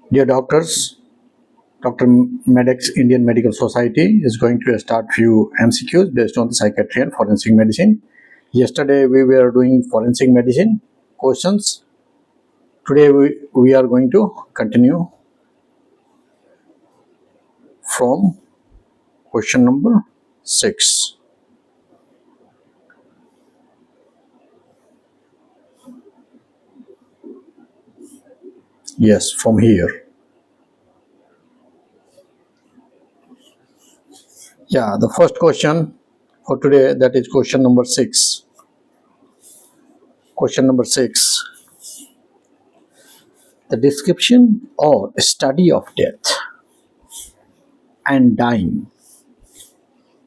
Dear doctors, Dr.MedEx Indian Medical Society is going to start few MCQs based on the psychiatry and forensic medicine. Yesterday we were doing forensic medicine questions. Today we are going to continue from question number 6. Yes, from here. Yeah, the first question for today, that is question number 6. Question number 6. The description or study of death and dying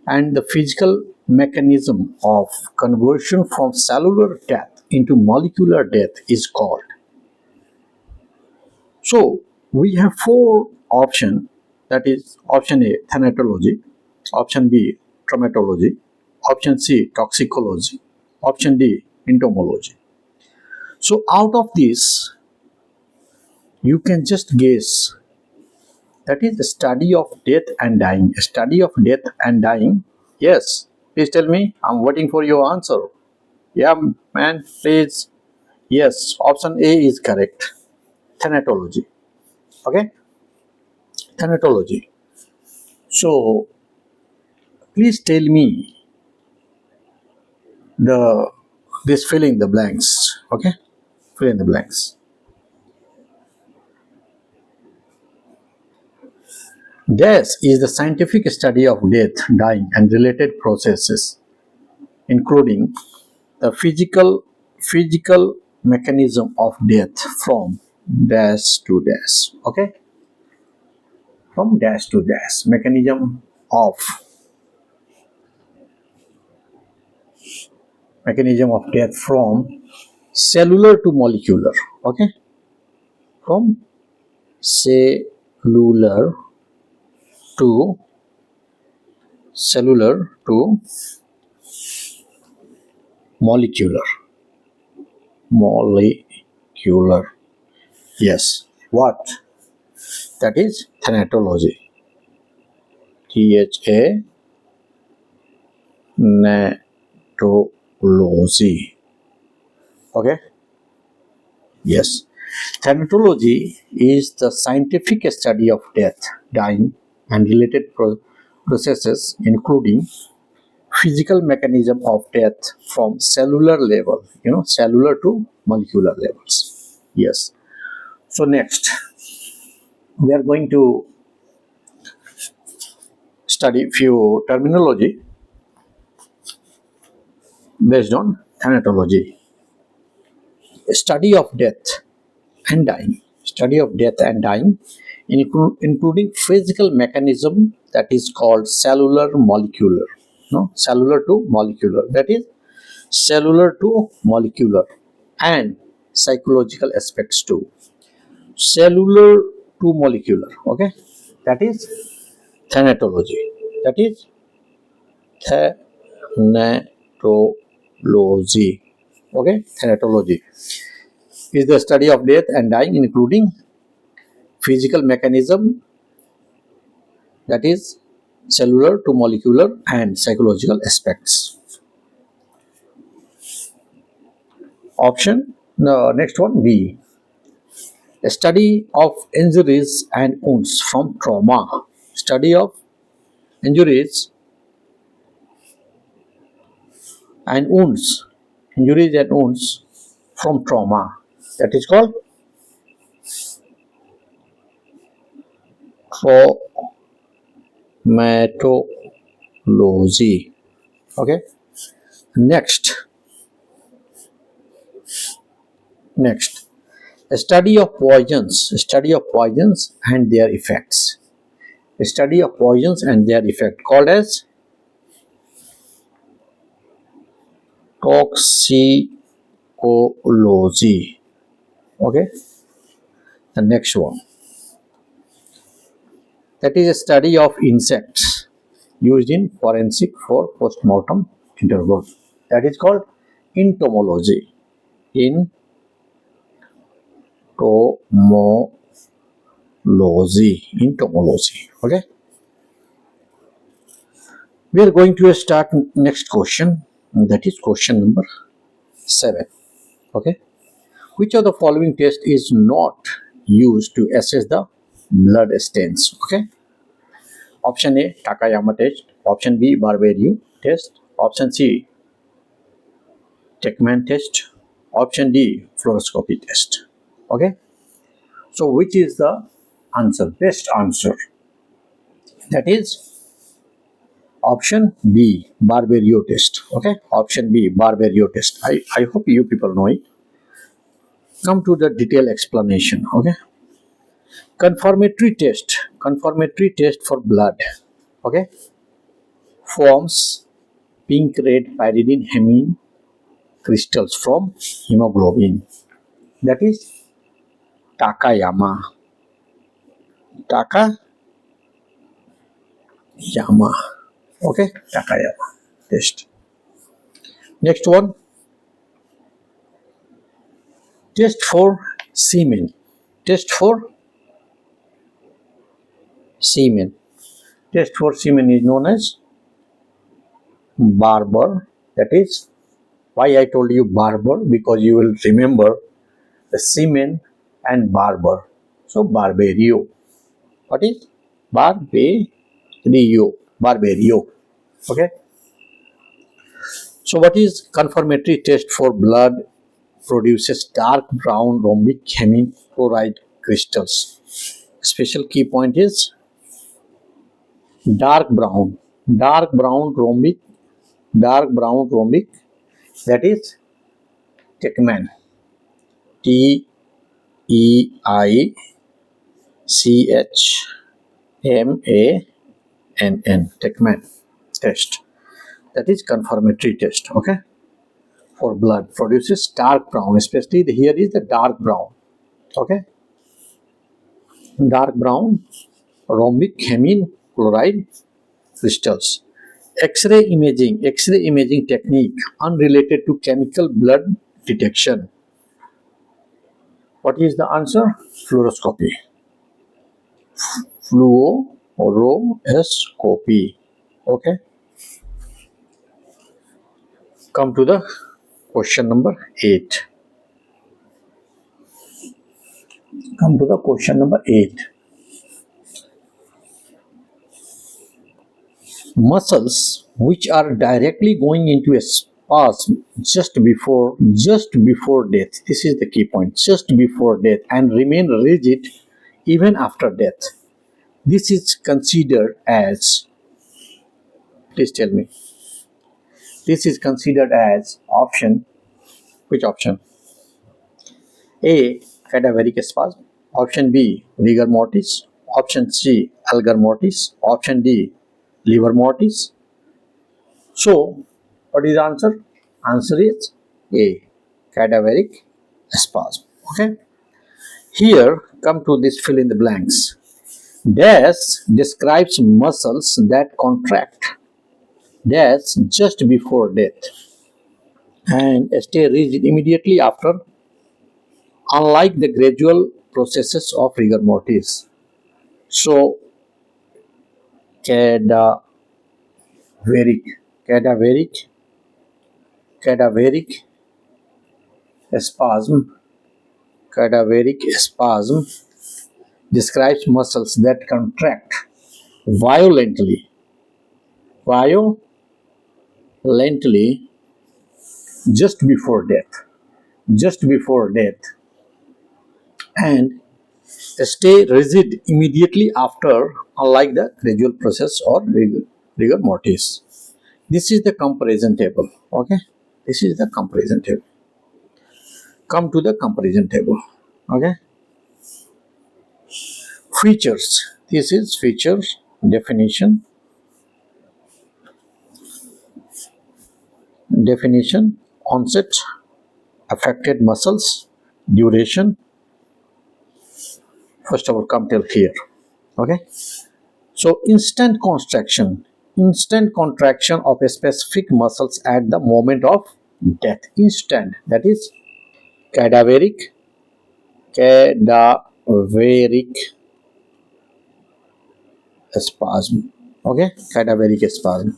and the physical mechanism of conversion from cellular death into molecular death is called. So we have 4 options, that is option A, thanatology, option B, traumatology, option C, toxicology, option D, entomology. So out of this, you can just guess, that is the study of death and dying. Study of death and dying. Yes, please tell me. I'm waiting for your answer. Yeah, man, please. Yes, option A is correct. Thanatology. Okay? Thanatology. So, please tell me this fill in the blanks. Okay? Fill in the blanks. Death is the scientific study of death, dying, and related processes, including the physical mechanism of death from dash to dash. Okay? From dash to dash. Mechanism of death from cellular to molecular. Okay? From cellular to molecular. Yes. What? That is thanatology. Thanatology. Okay? Yes. Thanatology is the scientific study of death, dying, and related processes, including physical mechanism of death from cellular level, cellular to molecular levels. Yes. So next, we are going to study few terminology based on thanatology. Study of death and dying. Study of death and dying, including physical mechanism, that is called cellular molecular. No, cellular to molecular. That is cellular to molecular, and psychological aspects too. Cellular to molecular. Okay, that is thanatology. That is thanatology. Okay, thanatology is the study of death and dying, including physical mechanism, that is cellular to molecular, and psychological aspects. Option, next one, B. A study of injuries and wounds from trauma. Study of injuries and wounds. Injuries and wounds from trauma. That is called traumatology. Okay. Next, a study of poisons. A study of poisons and their effects. A study of poisons and their effect, called as toxicology. Okay. The next one, that is a study of insects used in forensic for post-mortem interval. That is called entomology. Entomology. Entomology. Okay. We are going to start next question. That is question number 7. Okay. Which of the following test is not used to assess the blood stains? Okay. Option A, Takayama test. Option B, Barberio test. Option C, Techman test. Option D, fluoroscopy test. Okay. So which is the answer? Best answer. That is option B, Barberio test. Okay. Option B, Barberio test. I hope you people know it. Come to the detailed explanation. Okay. Confirmatory test for blood. Okay. Forms pink red pyridine hemine crystals from hemoglobin. That is Takayama. Okay, Takayama test. Next one, test for semen. Test for semen. Test for semen is known as Barber. That is why I told you Barber, because you will remember the semen and Barber. So Barberio. What is Barberio. Okay. So what is confirmatory test for blood? Produces dark brown rhombic hemine chloride crystals. Special key point is dark brown rhombic, that is Techman, TEICHMANN, Techman test. That is confirmatory test. Okay. For blood produces dark brown, especially here is the dark brown. Okay. Dark brown rhombic hemine chloride crystals. X-ray imaging technique unrelated to chemical blood detection. What is the answer? Fluoroscopy. Fluoroscopy. Okay. Come to the question number 8. Muscles which are directly going into a spasm just before death. This is the key point. Just before death and remain rigid even after death. This is considered as, please tell me, this is considered as option, which option? A, cadaveric spasm. Option B, rigor mortis. Option C, alger mortis. Option D, liver mortis. So, what is the answer? Answer is A, cadaveric spasm. Okay. Here, come to this fill in the blanks. Dash describes muscles that contract just before death and stay rigid immediately after, unlike the gradual processes of rigor mortis. So, cadaveric spasm describes muscles that contract violently just before death and stay rigid immediately after, unlike the gradual process or rigor mortis. This is the comparison table. Okay, this is the comparison table. Come to the comparison table. Okay, features. This is features, definition, onset, affected muscles, duration. First of all, come till here. Okay. So instant contraction of a specific muscles at the moment of death. Instant, that is cadaveric spasm. Okay, cadaveric spasm.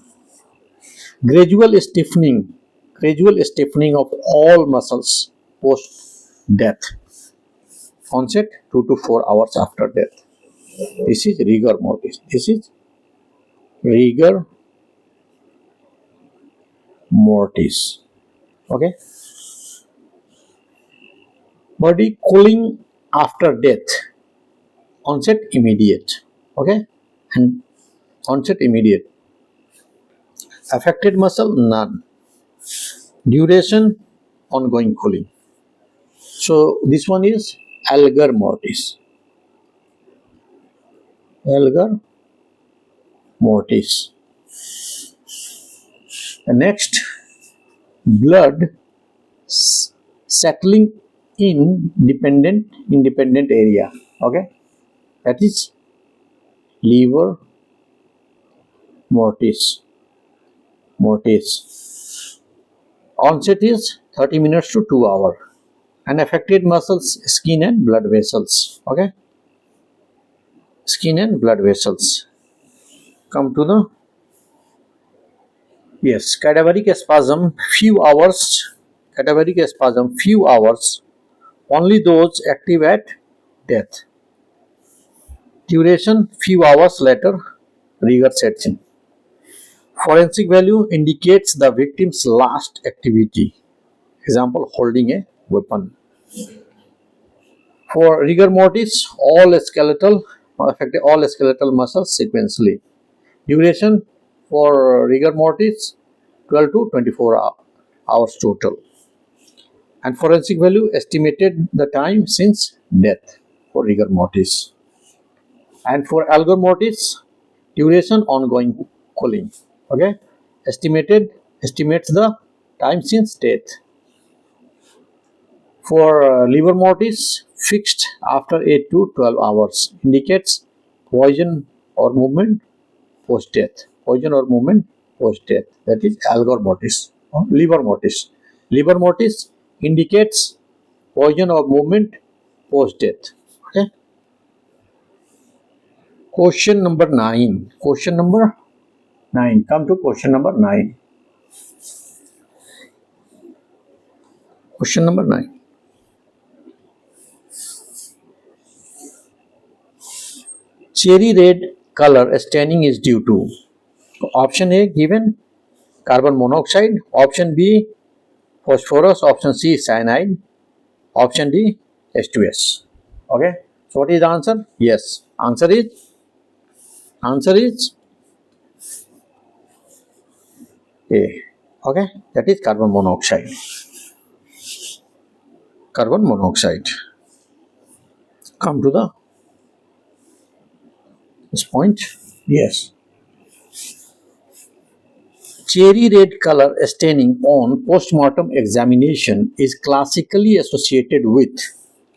Gradual stiffening of all muscles post death. Onset 2 to 4 hours after death. This is rigor mortis. This is rigor mortis. Okay. Body cooling after death. Onset immediate. Okay. And onset immediate. Affected muscle none. Duration ongoing cooling. So this one is alger mortis. Alger mortis. The next, blood settling in independent area. Okay, that is liver mortis. Onset is 30 minutes to 2 hours. And affected muscles, skin and blood vessels. Okay, skin and blood vessels. Come to the cadaveric spasm, few hours. Cadaveric spasm, few hours. Only those active at death. Duration, few hours later, rigor sets in. Forensic value indicates the victim's last activity. Example, holding a weapon. For rigor mortis, all skeletal muscles sequentially. Duration for rigor mortis 12 to 24 hours total. And forensic value estimated the time since death for rigor mortis. And for alger mortis, duration ongoing cooling. Okay, estimates the time since death. For liver mortis, fixed after 8 to 12 hours, indicates poison or movement post death. That is alger mortis or liver mortis. Liver mortis indicates poison or movement post death. Okay. Question number 9. Come to question number 9. Question number 9. Cherry red color staining is due to option A given carbon monoxide, option B phosphorus, option C cyanide, option D H2S. Okay. So what is the answer? Yes. Answer is A. Okay. That is carbon monoxide. Come to this point. Yes. Cherry red color staining on post-mortem examination is classically associated with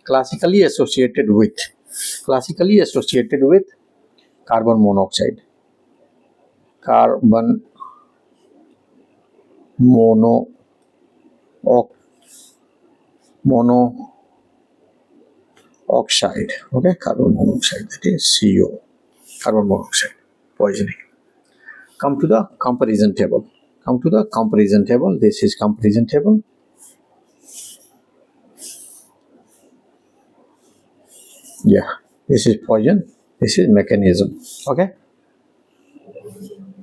carbon monoxide. Carbon monoxide. Okay, carbon monoxide, that is CO. Carbon monoxide poisoning. Come to the comparison table. This is comparison table. Yeah, this is poison. This is mechanism. Okay.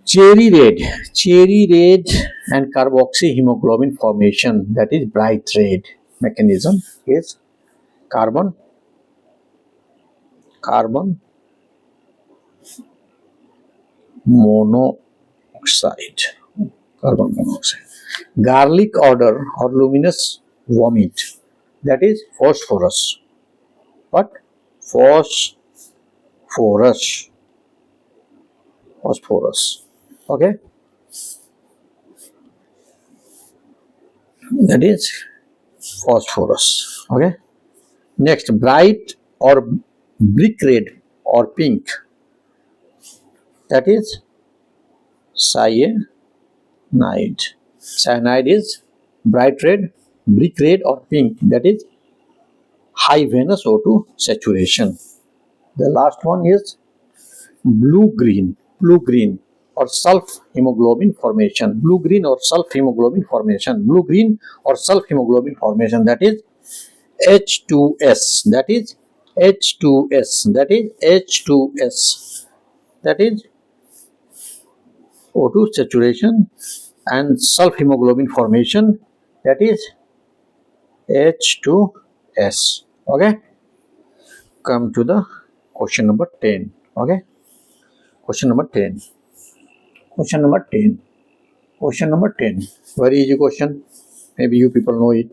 Cherry red and carboxyhemoglobin formation, that is bright red. Mechanism is carbon monoxide. Garlic odor or luminous vomit, that is phosphorus. What? Phosphorus. Okay. That is phosphorus. Okay. Next, bright or brick red or pink, that is cyanide. Cyanide is bright red, brick red or pink, that is high venous O2 saturation. The last one is blue-green or self-hemoglobin formation, blue-green or self-hemoglobin formation, blue-green or self-hemoglobin formation, that is H2S, that is H2S, that is H2S, that is O2 saturation, and self-hemoglobin formation, that is H2S. Okay, come to the question number 10. Okay, question number 10. Question number 10. Question number 10. Very easy question. Maybe you people know it.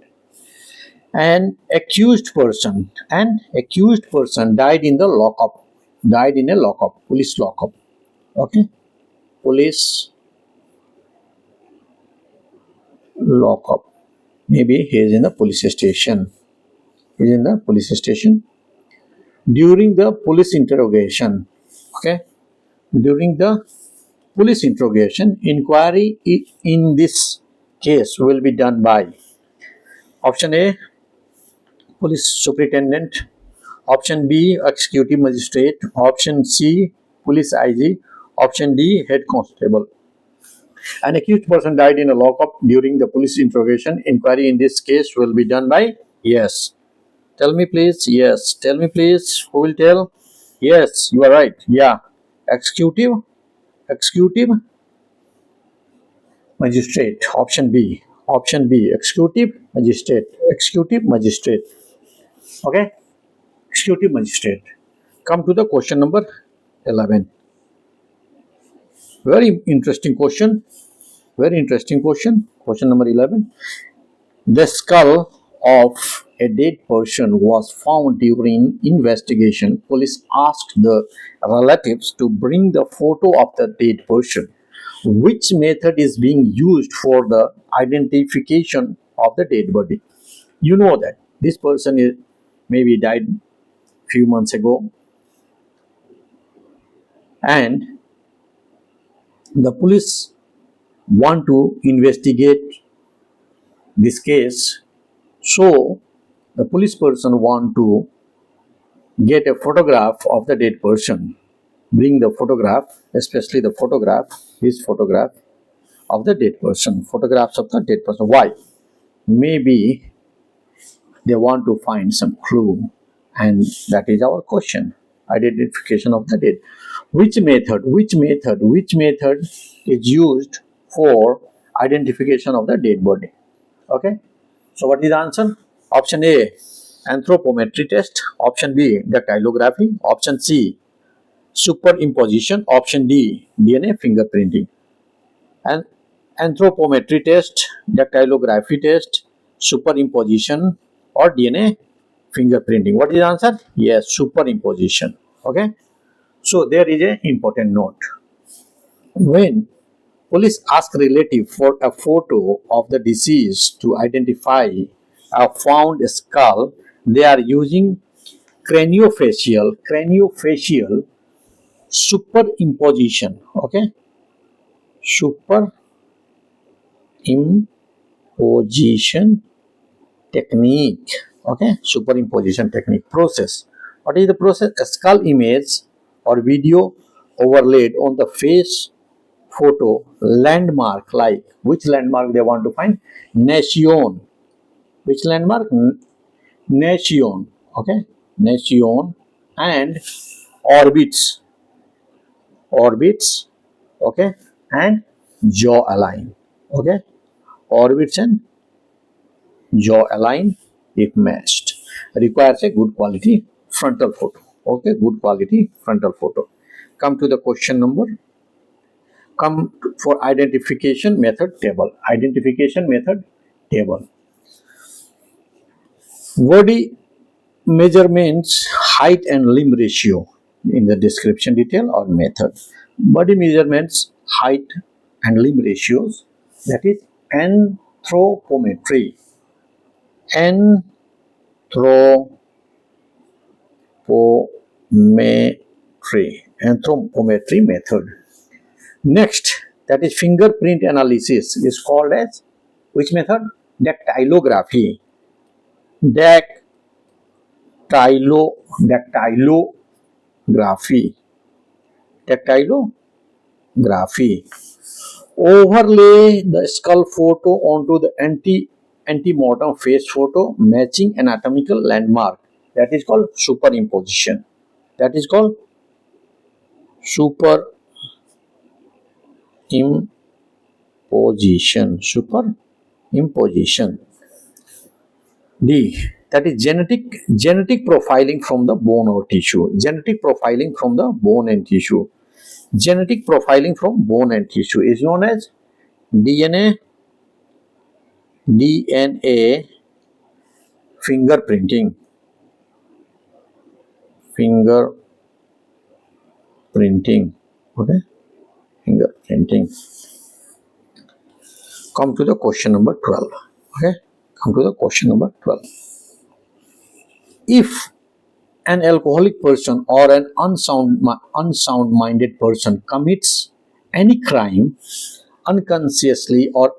An accused person died in the lockup. Died in a lockup. Police lockup. Okay. Police lockup. Maybe he is in the police station. He is in the police station. During the police interrogation. Okay. During the police interrogation, inquiry in this case will be done by option A, police superintendent, option B, executive magistrate, option C, police IG, option D, head constable. An accused person died in a lockup during the police interrogation. Inquiry in this case will be done by, yes. Tell me please, yes. Tell me please, who will tell? Yes, you are right. Yeah. Executive magistrate, option B, executive magistrate, okay, executive magistrate. Come to the question number 11. Very interesting question, question number 11. The skull of a dead person was found during investigation. Police asked the relatives to bring the photo of the dead person. Which method is being used for the identification of the dead body? You know that this person is maybe died few months ago, and the police want to investigate this case, so the police person want to get a photograph of the dead person, bring the photograph, especially the photograph, his photograph of the dead person, photographs of the dead person. Why? Maybe they want to find some clue, and that is our question, identification of the dead. Which method is used for identification of the dead body? Okay, so what is the answer? Option A, anthropometry test, option B, dactylography, option C, superimposition, option D, DNA fingerprinting. And anthropometry test, dactylography test, superimposition, or DNA fingerprinting. What is the answer? Yes, superimposition. Okay, so there is an important note. When police ask relative for a photo of the deceased to identify a found skull, they are using craniofacial superimposition. Okay, superimposition technique. Okay, superimposition technique. Process. What is the process? A skull image or video overlaid on the face photo landmark, like which landmark they want to find? Nation. Which landmark? Nation. Okay, nation. And orbits. Okay, and jaw align. Okay, orbits and jaw align if matched. Requires a good quality frontal photo. Okay, good quality frontal photo. Come to the question number. Come for identification method table. Body measurements, height and limb ratio in the description detail or method. Body measurements, height and limb ratios, that is anthropometry. Anthropometry method. Next, that is fingerprint analysis, is called as which method? Dactylography. Dactylography Dactylography. Overlay the skull photo onto the antemortem face photo, matching anatomical landmark. That is called superimposition. That is called superimposition. Superimposition. D. That is genetic profiling from the bone or tissue. Genetic profiling from the bone and tissue. Genetic profiling from bone and tissue is known as DNA fingerprinting. Okay, fingerprinting. Come to the question number 12. Okay, come to the question number 12. If an alcoholic person or an unsound-minded person commits any crime unconsciously or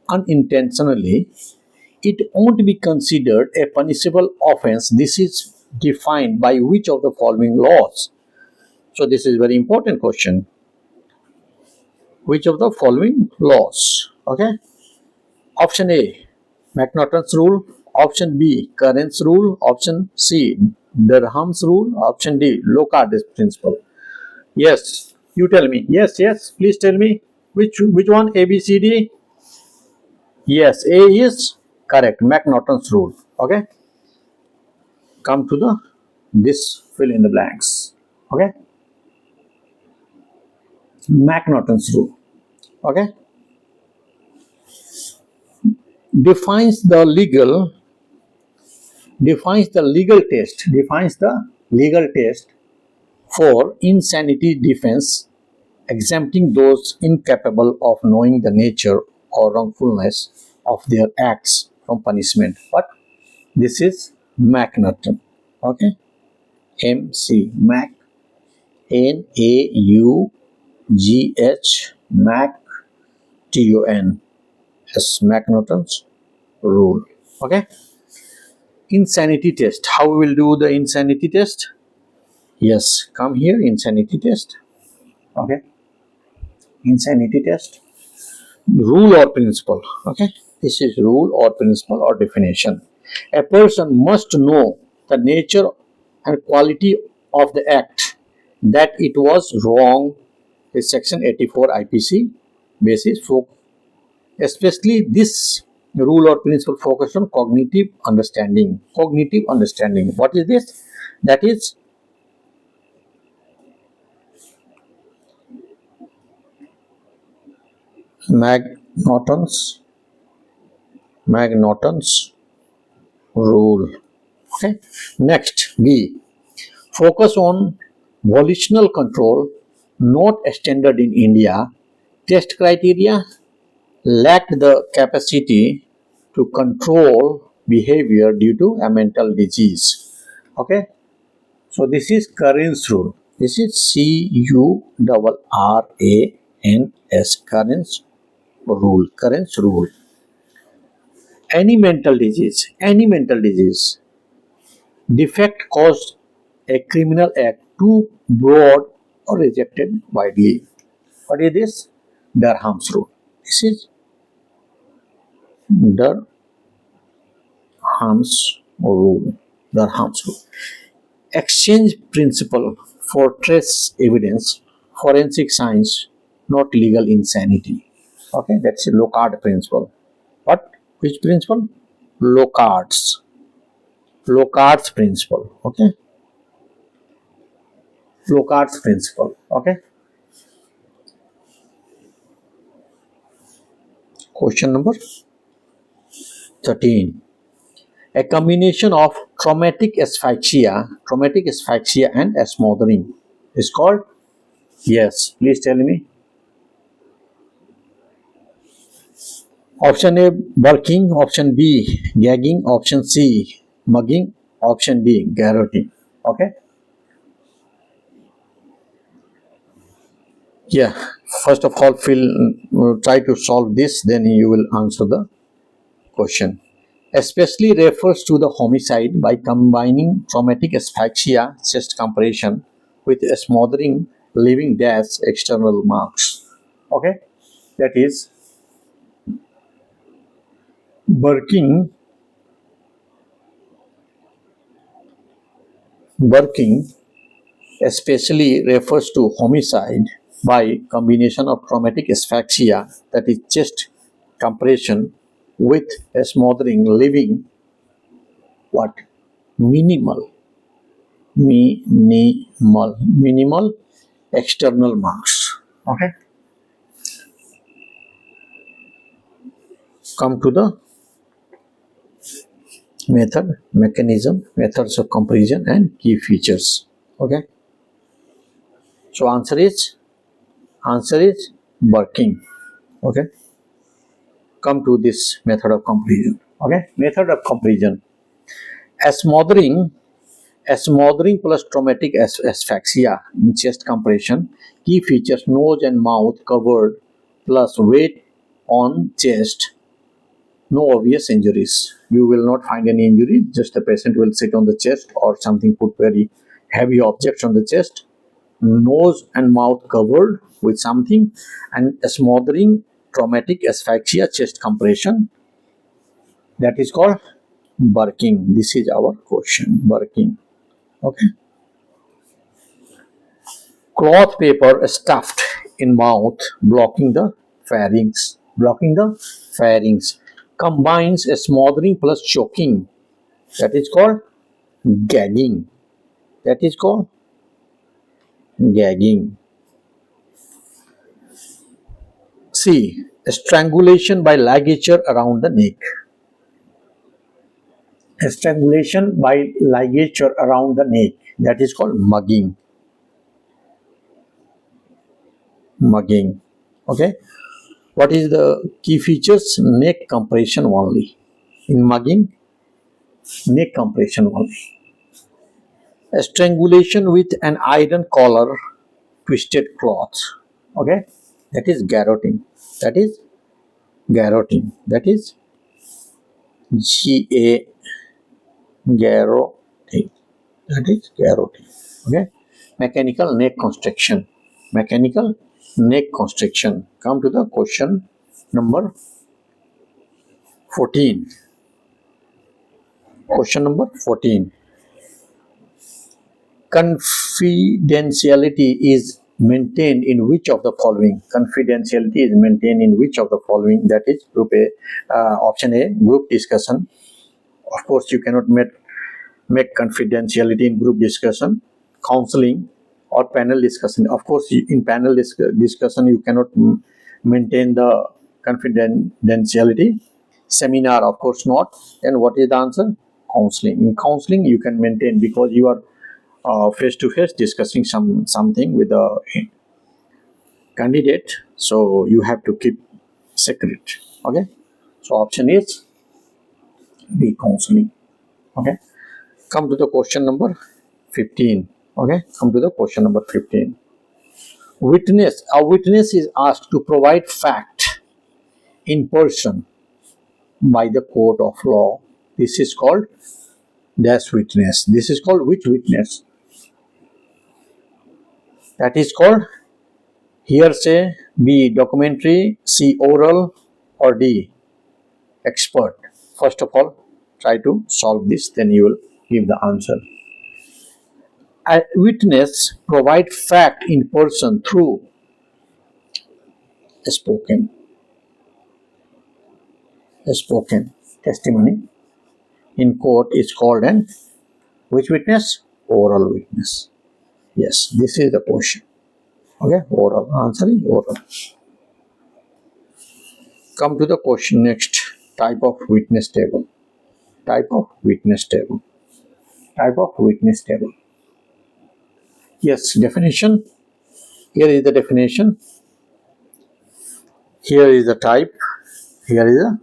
unintentionally, it won't be considered a punishable offense. This is defined by which of the following laws? So this is very important question. Which of the following laws? Okay. Option A, McNaughton's rule. Option B, Curran's rule. Option C, Durham's rule. Option D, Locard's principle. Yes, you tell me. Yes, please tell me. Which one? A, B, C, D? Yes, A is correct. McNaughton's rule. Okay. Come to this fill in the blanks. Okay. McNaughton's rule. Okay. Defines the legal test for insanity defense, exempting those incapable of knowing the nature or wrongfulness of their acts from punishment. But this is McNaughton. Okay. MC Mac NAUGH McTon as McNaughton's rule. Okay. Insanity test. How we will do the insanity test? Yes, come here. Insanity test. Okay. Insanity test. Rule or principle. Okay. This is rule or principle or definition. A person must know the nature and quality of the act, that it was wrong, is section 84 IPC basis for especially this rule or principle focused on cognitive understanding. Cognitive understanding. What is this? That is McNaughton's rule. Okay. Next, B. Focus on volitional control, not standard in India. Test criteria: lacked the capacity to control behavior due to a mental disease. Okay. So this is Curran's rule. This is CURRANS, Curran's rule. Curran's rule. Any mental disease, defect caused a criminal act too broad or rejected widely. What is this? Durham's rule. This is Durham's rule. Durham's rule. Exchange principle for trace evidence, forensic science, not legal insanity. Okay, that's a Locard principle. What? Which principle? Locard's principle. Okay. Locard's principle. Okay. Question number 13. A combination of traumatic asphyxia and smothering is called? Yes, please tell me. Option A, bulking. Option B, gagging. Option C, mugging. Option D, garroting. Okay. Yeah. First of all, try to solve this, then you will answer the question. Especially refers to the homicide by combining traumatic asphyxia, chest compression, with smothering leaving dash external marks. Okay, that is Burking especially refers to homicide by combination of traumatic asphyxia, that is chest compression, with a smothering, leaving what? Minimal external marks. Okay, come to the mechanism, methods of comparison and key features. Okay, so answer is Burking. Okay, come to this method of comparison. Okay, method of comparison. A smothering plus traumatic asphyxia in chest compression. Key features: nose and mouth covered plus weight on chest. No obvious injuries. You will not find any injury. Just the patient will sit on the chest or something, put very heavy objects on the chest. Nose and mouth covered with something, and a smothering traumatic asphyxia chest compression. That is called Burking. This is our question. Burking. Okay. Cloth paper stuffed in mouth, blocking the pharynx. Combines a smothering plus choking. That is called gagging. C. Strangulation by ligature around the neck. Strangulation by ligature around the neck. That is called mugging. Okay. What is the key features? Neck compression only. In mugging, neck compression only. A strangulation with an iron collar, twisted cloth. Okay. That is garroting. That is garroting. Garroting. That is garroting. Okay. Mechanical neck constriction. Come to the question number 14. Question number 14. Confidentiality is maintained in which of the following? That is group A. Option A, group discussion. Of course, you cannot make confidentiality in group discussion. Counseling or panel discussion. Of course, in panel discussion, you cannot maintain the confidentiality. Seminar, of course not. Then what is the answer? Counseling. In counseling, you can maintain because you are face to face discussing something with a candidate, so you have to keep secret. Okay, so option is B, counseling. Okay, come to the question number 15. Okay, come to the question number 15. A witness is asked to provide fact in person by the court of law. This is called dash witness. This is called which witness? That is called hearsay, B, documentary, C, oral, or D, expert. First of all, try to solve this, then you will give the answer. A witness provide fact in person through a spoken testimony. In court is called an which witness? Oral witness. Yes, this is the question. Okay, oral. Answer is oral. Come to the question next. Type of witness table. Yes, definition. Here is the definition. Here is the type. Here is the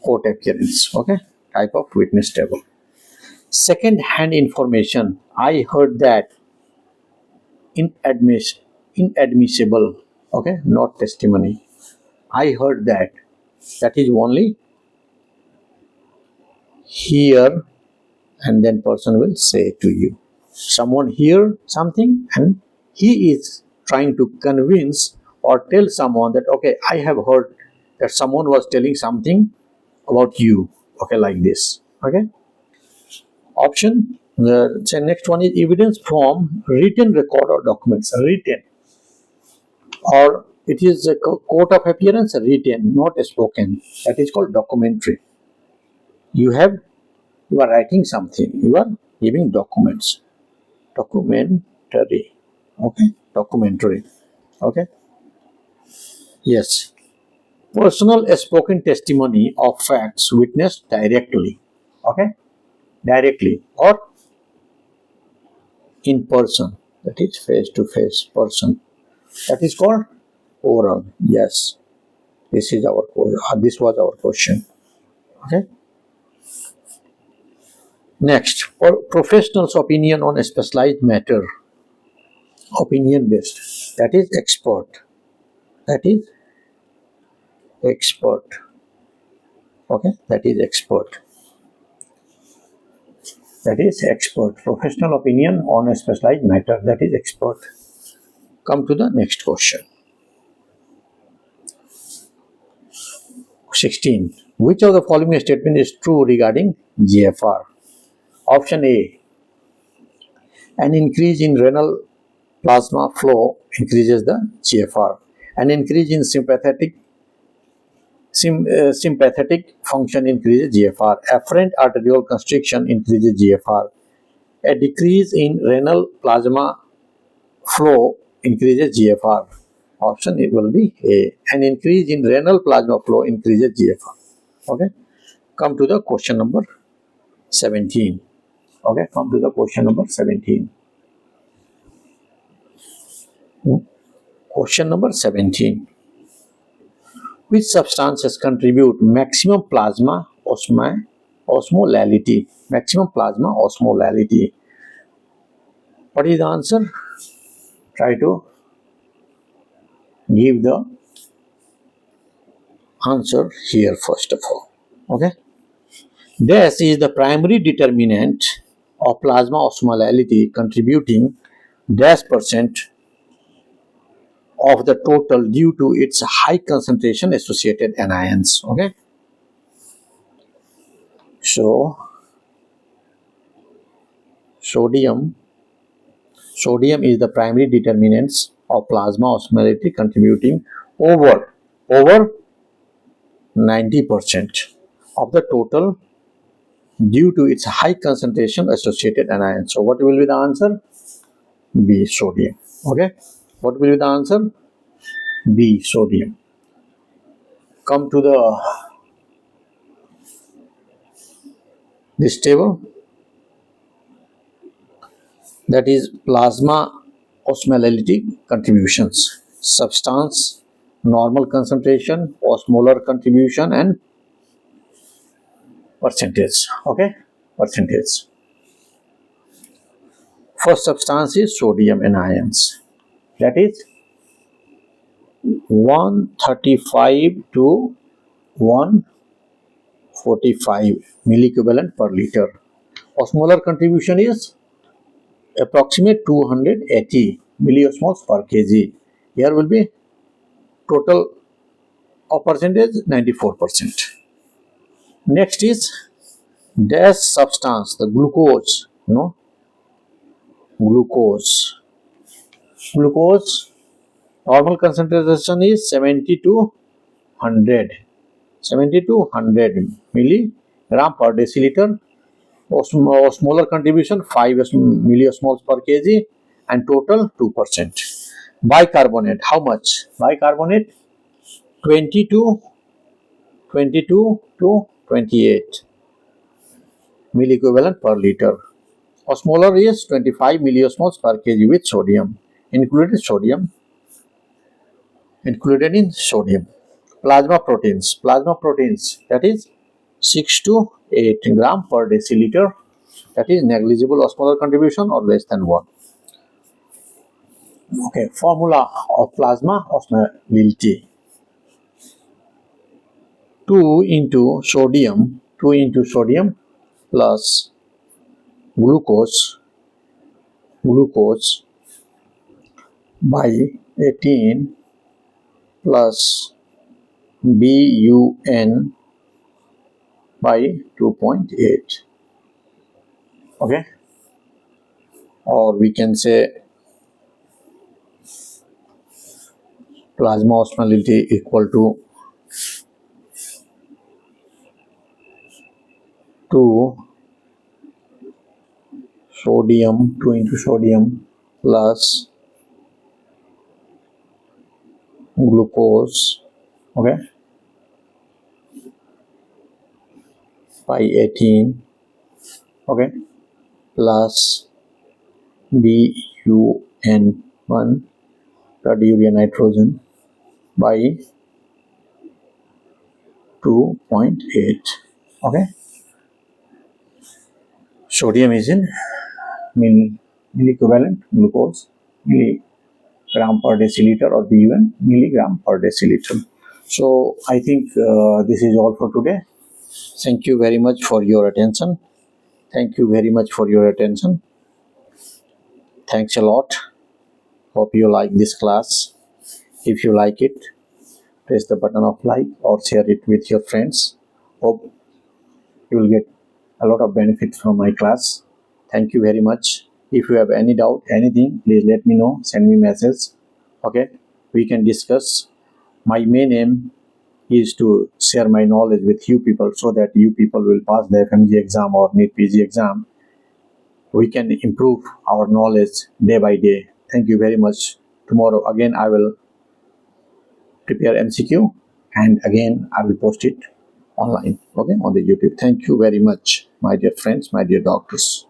court appearance. Okay, type of witness table. Second hand information. I heard that. Inadmissible. Okay, not testimony. I heard that. That is only hear, and then person will say to you. Someone hear something and he is trying to convince or tell someone that, okay, I have heard that someone was telling something about you, okay, like this. Okay. Option, the next one is evidence from written record or documents. Written, or it is a court of appearance, written, not spoken. That is called documentary. You are writing something, you are giving documents. Documentary. Okay, documentary. Okay. Yes. Personal spoken testimony of facts witnessed directly. Okay, directly or in person. That is face to face person. That is called oral. Yes. This is our this was our question. Okay. Next, for professionals' opinion on a specialized matter. Opinion based. That is expert. That is expert. Okay. That is expert. That is expert. Professional opinion on a specialized matter. That is expert. Come to the next question. 16. Which of the following statement is true regarding GFR? Option A. An increase in renal plasma flow increases the GFR. An increase in sympathetic function increases GFR. Afferent arterial constriction increases GFR. A decrease in renal plasma flow increases GFR. Option it will be A. An increase in renal plasma flow increases GFR. Okay. Come to the question number 17. Okay. Come to the question number 17. Question number 17. Which substances contribute maximum plasma osmolality? Maximum plasma osmolality. What is the answer? Try to give the answer here first of all. Okay. This is the primary determinant of plasma osmolality, contributing -% of the total due to its high concentration associated anions. Okay. So sodium is the primary determinants of plasma osmolality, contributing over 90% of the total due to its high concentration associated anions. So what will be the answer? B, sodium. Okay. What will be the answer? B, sodium. Come to this table. That is plasma osmolality contributions. Substance, normal concentration, osmolar contribution, and percentage. Okay, percentage. First substance is sodium anions. That is 135 to 145 milliequivalent per liter. Osmolar contribution is approximate 280 milliosmoles per kg. Here will be total of percentage 94%. Next is dash substance, the glucose. Glucose normal concentration is 70 to 100 milligram per deciliter. Osmolar contribution 5 milliosmoles per kg and total 2%. Bicarbonate, how much? Bicarbonate 22 to 28 milliequivalent per liter. Osmolar is 25 milliosmoles per kg with sodium, included in sodium. Plasma proteins, that is 6 to 8 gram per deciliter. That is negligible osmolar contribution or less than 1. Okay, formula of plasma osmolality. 2 into sodium plus glucose by 18 plus BUN by 2.8. Okay, or we can say plasma osmolality equal to 2 sodium 2 into sodium plus glucose, okay, by 18, okay, plus BUN1 third urea nitrogen by 2.8. Okay, sodium is in milliequivalent, glucose milligram per deciliter, or BUN milligram per deciliter. So I think this is all for today. Thank you very much for your attention. Thank you very much for your attention. Thanks a lot. Hope you like this class. If you like it, press the button of like or share it with your friends. Hope you will get a lot of benefits from my class. Thank you very much. If you have any doubt, anything, please let me know. Send me message. Okay, we can discuss. My main aim is to share my knowledge with you people so that you people will pass the FMGE exam or NEET-PG exam. We can improve our knowledge day by day. Thank you very much. Tomorrow again I will prepare MCQ and again I will post it online, okay, on the YouTube. Thank you very much, my dear friends, my dear doctors.